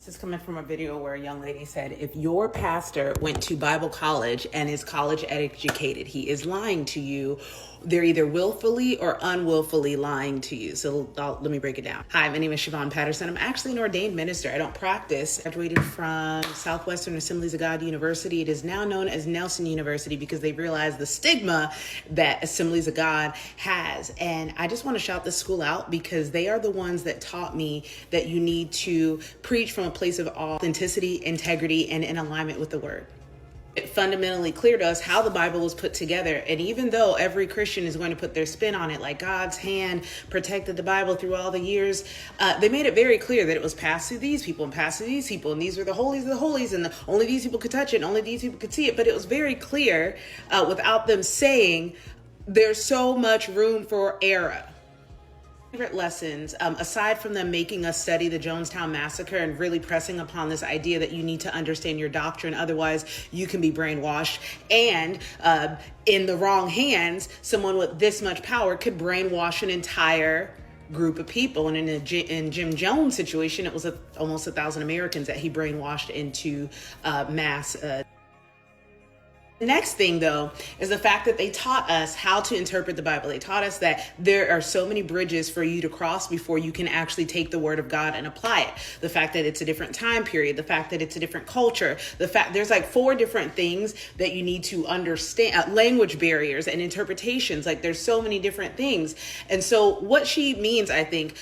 This is coming from a video where a young lady said, if your pastor went to Bible college and is college educated, he is lying to you. They're either willfully or unwillfully lying to you. So let me break it down. Hi, my name is Siobhan Patterson. I'm actually an ordained minister. I don't practice. I graduated from Southwestern Assemblies of God University. It is now known as Nelson University because they realized the stigma that Assemblies of God has. And I just want to shout this school out because they are the ones that taught me that you need to preach from a place of authenticity, integrity, and in alignment with the word. It fundamentally clear to us how the Bible was put together. And even though every Christian is going to put their spin on it, like God's hand protected the Bible through all the years, they made it very clear that it was passed through these people and passed through these people. And these were the holies of the holies, and only these people could touch it, and only these people could see it. But it was very clear without them saying there's so much room for error. Favorite lessons, aside from them making us study the Jonestown Massacre and really pressing upon this idea that you need to understand your doctrine, otherwise you can be brainwashed. And in the wrong hands, someone with this much power could brainwash an entire group of people. And in Jim Jones' situation, it was almost 1,000 Americans that he brainwashed into mass. The next thing, though, is the fact that they taught us how to interpret the Bible. They taught us that there are so many bridges for you to cross before you can actually take the word of God and apply it. The fact that it's a different time period, the fact that it's a different culture, the fact there's like 4 different things that you need to understand, language barriers and interpretations. Like there's so many different things. And so what she means, I think,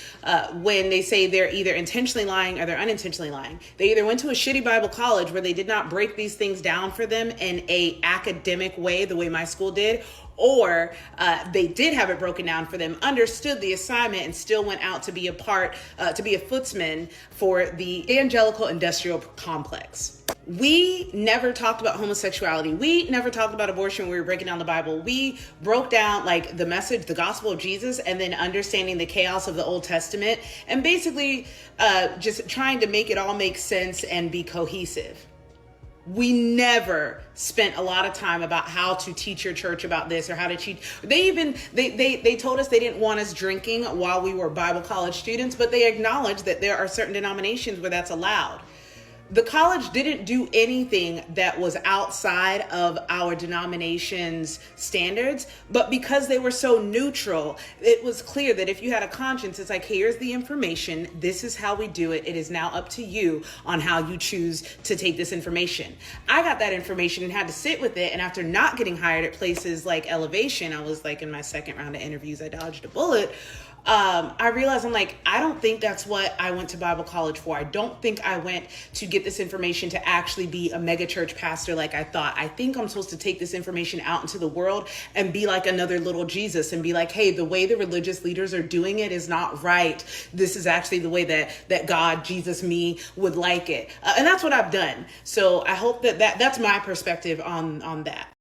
when they say they're either intentionally lying or they're unintentionally lying, they either went to a shitty Bible college where they did not break these things down for them in a academic way, the way my school did, or they did have it broken down for them, understood the assignment, and still went out to be a footsman for the evangelical industrial complex. We never talked about homosexuality. We never talked about abortion when we were breaking down the Bible. We broke down like the message, the gospel of Jesus, and then understanding the chaos of the Old Testament, and basically just trying to make it all make sense and be cohesive. We never spent a lot of time about how to teach your church about this or how to teach. They told us they didn't want us drinking while we were Bible college students, but they acknowledged that there are certain denominations where that's allowed. The college didn't do anything that was outside of our denomination's standards, but because they were so neutral, it was clear that if you had a conscience, it's like, here's the information. This is how we do it. It is now up to you on how you choose to take this information. I got that information and had to sit with it. And after not getting hired at places like Elevation, I was like in my second round of interviews, I dodged a bullet. I realized I don't think that's what I went to Bible college for. I don't think I went to get this information to actually be a mega church pastor like I thought. I think I'm supposed to take this information out into the world and be like another little Jesus and be like, hey, the way the religious leaders are doing it is not right. This is actually the way that God, Jesus, me would like it. And that's what I've done. So I hope that's my perspective on that.